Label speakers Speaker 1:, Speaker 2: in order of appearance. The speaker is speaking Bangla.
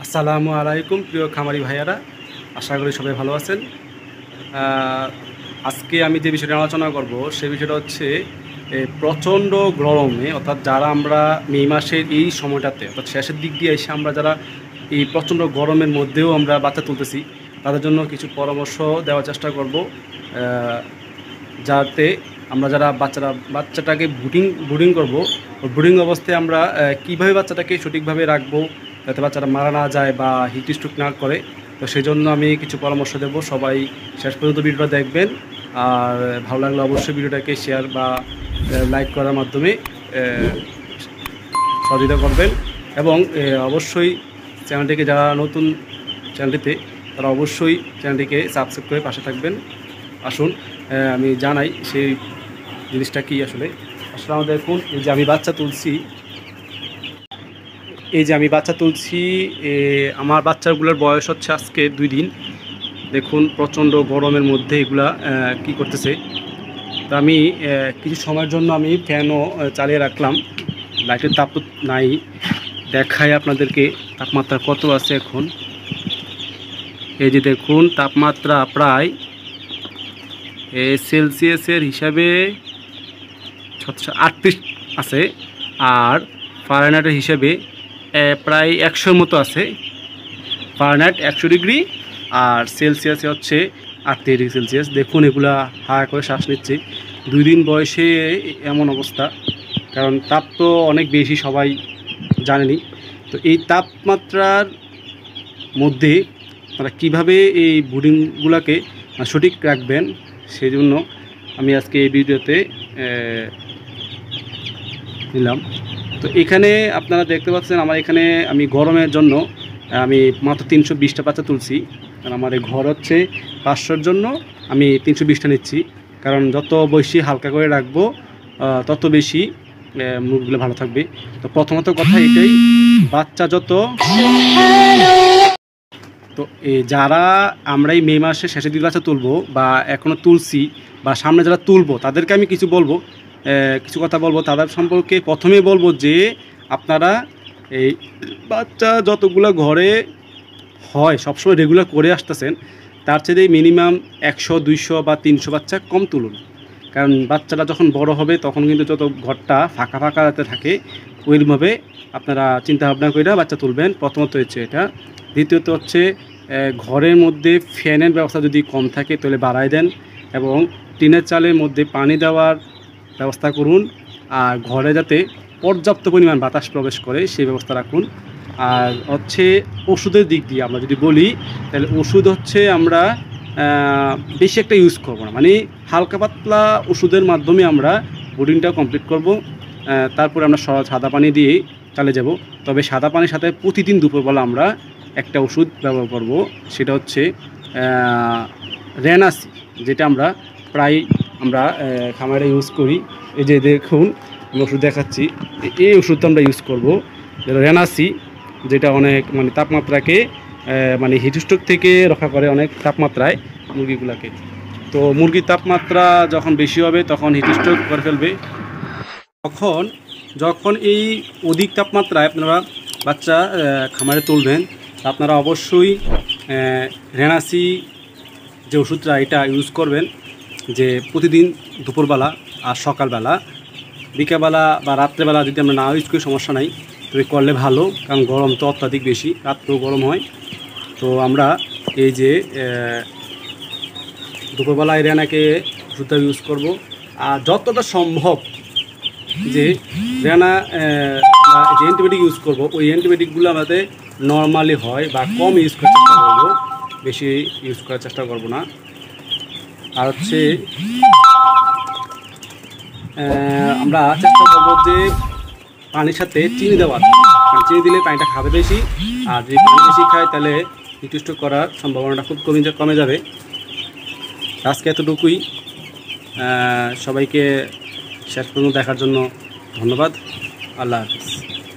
Speaker 1: আসসালামু আলাইকুম প্রিয় খামারি ভাইয়ারা, আশা করি সবাই ভালো আছেন। আজকে আমি যে বিষয়টা আলোচনা করব সেই বিষয়টা হচ্ছে প্রচণ্ড গরমে, অর্থাৎ যারা আমরা মে মাসের এই সময়টাতে অর্থাৎ শেষের দিক দিয়ে এসে আমরা যারা এই প্রচণ্ড গরমের মধ্যেও আমরা বাচ্চা তুলতেছি, তাদের জন্য কিছু পরামর্শ দেওয়ার চেষ্টা করব, যাতে আমরা যারা বাচ্চাটাকে ব্রুডিং করব, ব্রুডিং অবস্থায় আমরা কীভাবে বাচ্চাটাকে সঠিকভাবে রাখবো যাতে বাচ্চাটা মারা না যায় বা হিট স্ট্রোক না করে। তো সেই জন্য আমি কিছু পরামর্শ দেব, সবাই শেষ পর্যন্ত ভিডিওটা দেখবেন। আর ভালো লাগলে অবশ্যই ভিডিওটাকে শেয়ার বা লাইক করার মাধ্যমে সহযোগিতা করবেন, এবং অবশ্যই চ্যানেলটিকে যারা নতুন চ্যানেলটিতে তারা অবশ্যই চ্যানেলটিকে সাবস্ক্রাইব করে পাশে থাকবেন। আসুন আমি জানাই সেই জিনিসটা কি। আসলে আমাদের দেখুন, এই যে আমি বাচ্চা তুলছি, আমার বাচ্চাগুলোর বয়স হচ্ছে আজকে 2 দিন। দেখুন প্রচণ্ড গরমের মধ্যে এগুলা কি করতেছে। তো আমি কিছু সময়ের জন্য আমি ফ্যানও চালিয়ে রাখলাম, লাইটের তাপ তো নাই। দেখাই আপনাদেরকে তাপমাত্রা কত আছে এখন। এই যে দেখুন তাপমাত্রা প্রায় সেলসিয়াসের হিসাবে 38 আছে, আর ফারেনহাইটের হিসাবে প্রায় 100-র মতো আছে। ফারেনহাইট 100 ডিগ্রি আর সেলসিয়াসে হচ্ছে 38 ডিগ্রি সেলসিয়াস। দেখুন এগুলা হা করে শ্বাস নিচ্ছে। 2 দিন বয়সে এমন অবস্থা, কারণ তাপ তো অনেক বেশি, সবাই জানেনি। তো এই তাপমাত্রার মধ্যে আপনারা কীভাবে এই ব্রুডিংগুলোকে সঠিক রাখবেন, সেই জন্য আমি আজকে এই ভিডিওতে নিলাম। তো এখানে আপনারা দেখতে পাচ্ছেন আমার এখানে আমি গরমের জন্য আমি মাত্র 320টা বাচ্চা তুলছি। কারণ আমার এই ঘর হচ্ছে 500-র জন্য আমি 320টা নিচ্ছি, কারণ যত বেশি হালকা করে রাখবো তত বেশি মুরগিগুলো ভালো থাকবে। তো প্রথমত কথা এটাই, বাচ্চা যত তো যারা আমরা এই মে মাসে শেষের দিকে বাচ্চা তুলবো বা এখনও তুলছি বা সামনে যারা তুলবো তাদেরকে আমি কিছু কথা বলবো তাদের সম্পর্কে। প্রথমে বলবো যে আপনারা এই বাচ্চা যতগুলো ঘরে হয় সবসময় রেগুলার করে আসতেছেন, তার চেয়ে মিনিমাম 100, 200 বা 300 বাচ্চা কম তুলুন। কারণ বাচ্চাটা যখন বড় হবে তখন কিন্তু যত ঘরটা ফাঁকা যাতে থাকে, ওইভাবে আপনারা চিন্তাভাবনা করে বাচ্চা তুলবেন। প্রথমত হচ্ছে এটা। দ্বিতীয়ত হচ্ছে ঘরের মধ্যে ফ্যানের ব্যবস্থা যদি কম থাকে তাহলে বাড়ায় দেন, এবং টিনের চালের মধ্যে পানি দেওয়ার ব্যবস্থা করুন, আর ঘরে যাতে পর্যাপ্ত পরিমাণ বাতাস প্রবেশ করে সেই ব্যবস্থা রাখুন। আর হচ্ছে ওষুধের দিক দিয়ে আমরা যদি বলি, তাহলে ওষুধ হচ্ছে আমরা বেশি একটা ইউজ করবো না, মানে হালকা পাতলা ওষুধের মাধ্যমে আমরা ব্রুডিংটা কমপ্লিট করব। তারপরে আমরা সাদা পানি দিয়ে চালিয়ে যাব। তবে সাদা পানির সাথে প্রতিদিন দুপুরবেলা আমরা একটা ওষুধ ব্যবহার করব, সেটা হচ্ছে রেনাসি, যেটা আমরা প্রায় খামারে ইউজ করি। এই যে দেখুন আমি ওষুধ দেখাচ্ছি, এই ওষুধটা আমরা ইউজ করব, যেটা রেনাসি, যেটা অনেক তাপমাত্রাকে হিট স্ট্রোক থেকে রক্ষা করে অনেক তাপমাত্রায় মুরগিগুলোকে। তো মুরগির তাপমাত্রা যখন বেশি হবে তখন হিট স্ট্রোক করে ফেলবে। যখন এই অধিক তাপমাত্রায় আপনারা বাচ্চা খামারে তুলবেন, আপনারা অবশ্যই রেনাসি যে ওষুধটা এটা ইউজ করবেন, যে প্রতিদিন দুপুরবেলা আর সকালবেলা, বিকালবেলা বা রাত্রেবেলা যদি আমরা না ইউজ করি সমস্যা নাই, তবে করলে ভালো, কারণ গরম তো অত্যাধিক বেশি, রাত্রেও গরম হয়। তো আমরা এই যে দুপুরবেলায় রেনাকে ওষুধটা ইউজ করব। আর যতটা সম্ভব যে রেনা যে অ্যান্টিবায়োটিক ইউজ করব, ওই অ্যান্টিবায়োটিকগুলো আমাদের নর্মালি হয় বা কম ইউজ করার চেষ্টা করবো, বেশি ইউজ করার চেষ্টা করব না। আর হচ্ছে আমরা চেষ্টা করবো যে পানির সাথে চিনি দেওয়ার, কারণ চিনি দিলে পানিটা খাবে বেশি, আর যদি পানি বেশি খায় তাহলে হিট স্ট্রোক করার সম্ভাবনাটা খুব কমে যাবে। আজকে এতটুকুই। সবাইকে শেষ পর্যন্ত দেখার জন্য ধন্যবাদ। আল্লাহ হাফিজ।